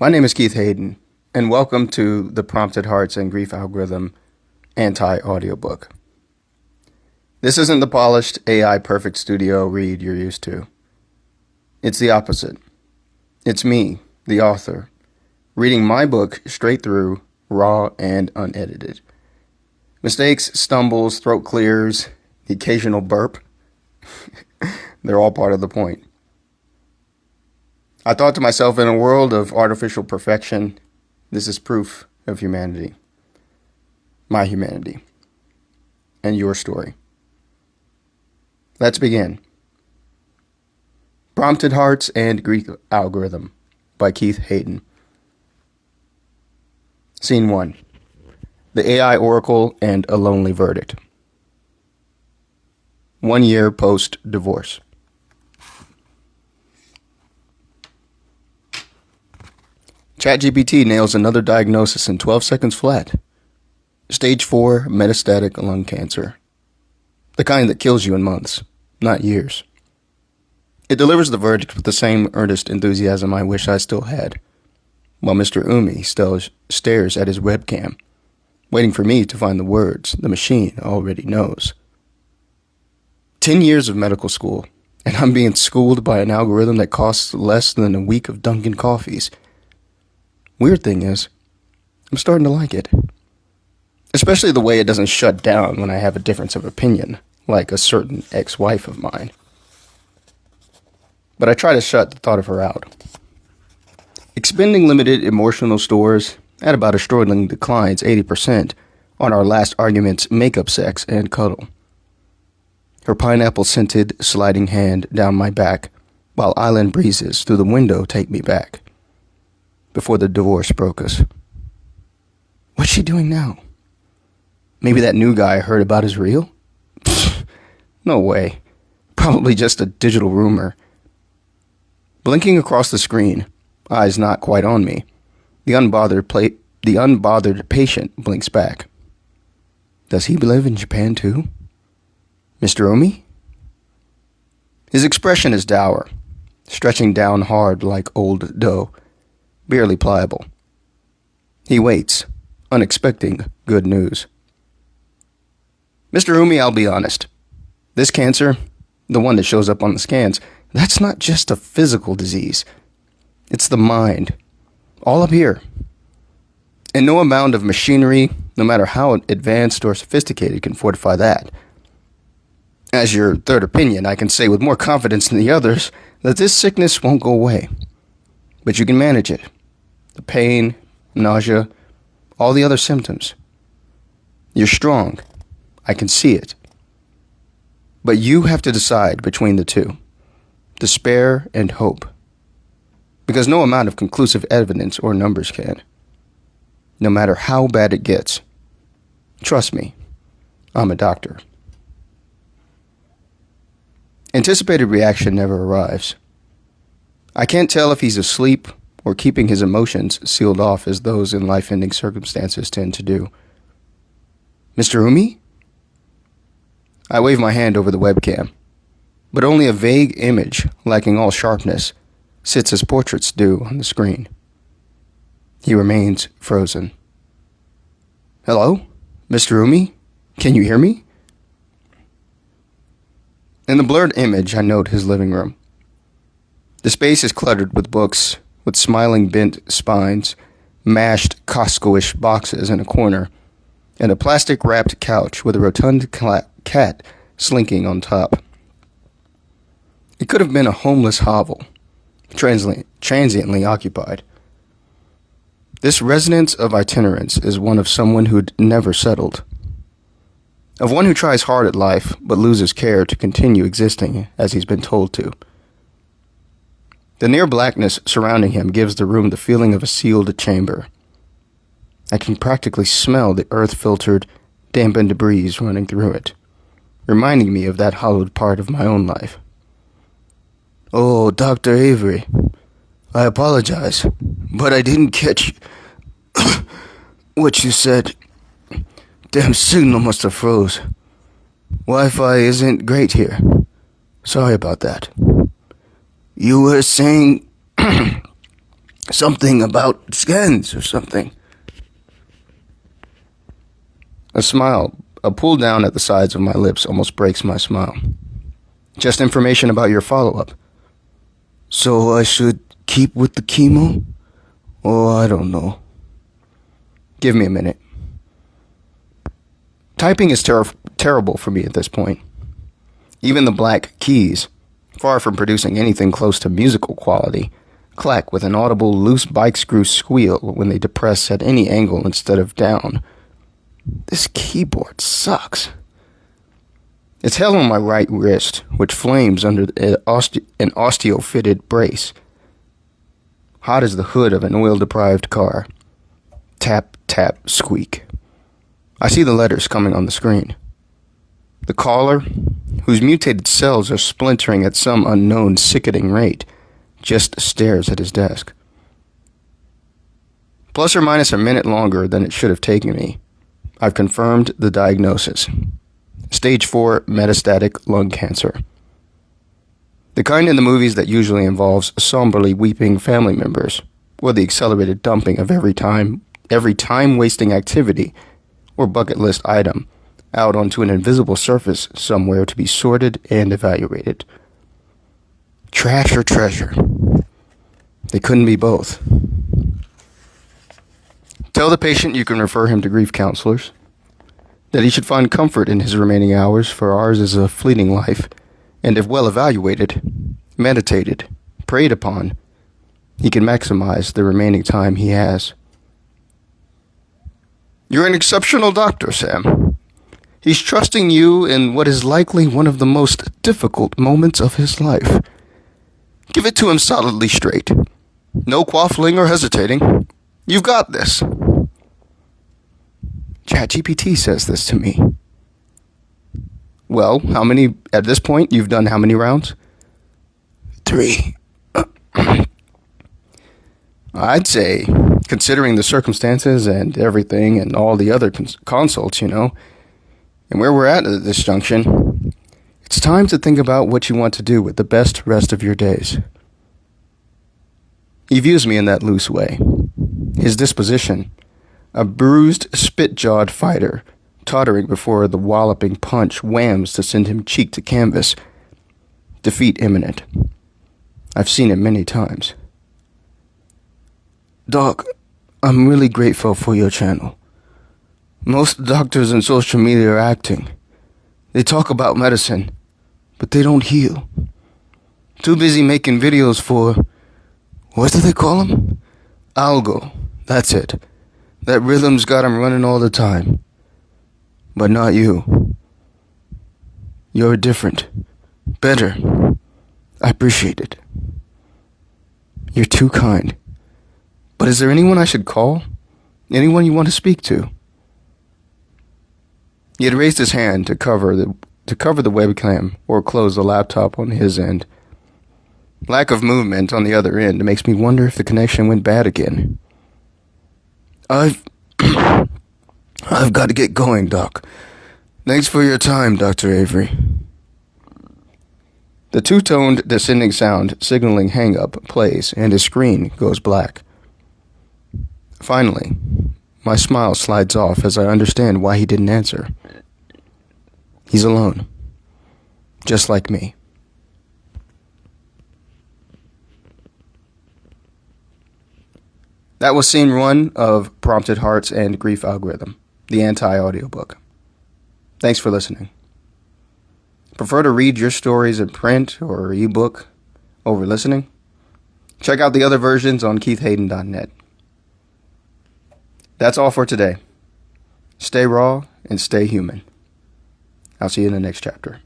My name is Keith Hayden, and welcome to the Prompted Hearts and Grief Algorithm Anti-Audiobook. This isn't the polished AI perfect studio read you're used to. It's the opposite. It's me, the author, reading my book straight through, raw and unedited. Mistakes, stumbles, throat clears, the occasional burp, they're all part of the point. I thought to myself, in a world of artificial perfection, this is proof of humanity. My humanity. And your story. Let's begin. Prompted Hearts and Grief Algorithm by Keith Hayden. Scene 1. The AI Oracle and a Lonely Verdict. 1 year post-divorce. ChatGPT nails another diagnosis in 12 seconds flat. Stage 4 metastatic lung cancer. The kind that kills you in months, not years. It delivers the verdict with the same earnest enthusiasm I wish I still had, while Mr. Umi still stares at his webcam, waiting for me to find the words the machine already knows. 10 years of medical school, and I'm being schooled by an algorithm that costs less than a week of Dunkin' coffees. Weird thing is, I'm starting to like it. Especially the way it doesn't shut down when I have a difference of opinion, like a certain ex-wife of mine. But I try to shut the thought of her out. Expending limited emotional stores at about a struggling declines 80% on our last argument's makeup sex and cuddle. Her pineapple-scented sliding hand down my back, while island breezes through the window take me back. Before the divorce broke us. What's she doing now? Maybe that new guy I heard about is real? No way. Probably just a digital rumor. Blinking across the screen, eyes not quite on me, the unbothered patient blinks back. Does he live in Japan too? Mr. Omi? His expression is dour, stretching down hard like old dough. Barely pliable. He waits, unexpecting good news. Mr. Umi, I'll be honest. This cancer, the one that shows up on the scans, that's not just a physical disease. It's the mind. All up here. And no amount of machinery, no matter how advanced or sophisticated, can fortify that. As your third opinion, I can say with more confidence than the others that this sickness won't go away. But you can manage it. The pain, nausea, all the other symptoms. You're strong. I can see it. But you have to decide between the two. Despair and hope. Because no amount of conclusive evidence or numbers can. No matter how bad it gets. Trust me, I'm a doctor. Anticipated reaction never arrives. I can't tell if he's asleep or keeping his emotions sealed off as those in life-ending circumstances tend to do. Mr. Umi? I wave my hand over the webcam, but only a vague image, lacking all sharpness, sits as portraits do on the screen. He remains frozen. Hello? Mr. Umi? Can you hear me? In the blurred image, I note his living room. The space is cluttered with books, with smiling bent spines, mashed Costco-ish boxes in a corner, and a plastic-wrapped couch with a rotund cat slinking on top. It could have been a homeless hovel, transiently occupied. This residence of itinerance is one of someone who'd never settled. Of one who tries hard at life, but loses care to continue existing as he's been told to. The near blackness surrounding him gives the room the feeling of a sealed chamber. I can practically smell the earth-filtered, dampened breeze running through it, reminding me of that hollowed part of my own life. Oh, Dr. Avery, I apologize, but I didn't catch what you said. Damn signal must have froze. Wi-Fi isn't great here. Sorry about that. You were saying Something about scans or something. A pull down at the sides of my lips almost breaks my smile. Just information about your follow-up. So I should keep with the chemo? Oh, I don't know. Give me a minute. Typing is terrible for me at this point. Even the black keys, far from producing anything close to musical quality, clack with an audible loose bike screw squeal when they depress at any angle instead of down. This keyboard sucks. It's held on my right wrist, which flames under an osteo-fitted brace. Hot as the hood of an oil-deprived car. Tap, tap, squeak. I see the letters coming on the screen. The caller, whose mutated cells are splintering at some unknown sickening rate, just stares at his desk. Plus or minus a minute longer than it should have taken me, I've confirmed the diagnosis. Stage 4 metastatic lung cancer. The kind in the movies that usually involves somberly weeping family members, or the accelerated dumping of every time-wasting activity or bucket list item out onto an invisible surface somewhere to be sorted and evaluated. Trash or treasure? They couldn't be both. Tell the patient you can refer him to grief counselors, that he should find comfort in his remaining hours, for ours is a fleeting life, and if well evaluated, meditated, preyed upon, he can maximize the remaining time he has. You're an exceptional doctor, Sam. He's trusting you in what is likely one of the most difficult moments of his life. Give it to him solidly straight. No quaffling or hesitating. You've got this. ChatGPT says this to me. Well, at this point, you've done how many rounds? 3. I'd say, considering the circumstances and everything and all the other consults, and where we're at this junction, it's time to think about what you want to do with the best rest of your days. He views me in that loose way. His disposition, a bruised, spit-jawed fighter, tottering before the walloping punch whams to send him cheek to canvas. Defeat imminent. I've seen it many times. Doc, I'm really grateful for your channel. Most doctors and social media are acting. They talk about medicine, but they don't heal. Too busy making videos for, what do they call them? Algo. That's it. That rhythm's got him running all the time. But not you. You're different. Better. I appreciate it. You're too kind. But is there anyone I should call? Anyone you want to speak to? He had raised his hand to cover the webcam or close the laptop on his end. Lack of movement on the other end makes me wonder if the connection went bad again. I've got to get going, Doc. Thanks for your time, Dr. Avery. The two-toned descending sound signaling hang-up plays and his screen goes black. Finally, my smile slides off as I understand why he didn't answer. He's alone. Just like me. That was scene 1 of Prompted Hearts and Grief Algorithm, the Anti-Audiobook. Thanks for listening. Prefer to read your stories in print or ebook over listening? Check out the other versions on keithhayden.net. That's all for today. Stay raw and stay human. I'll see you in the next chapter.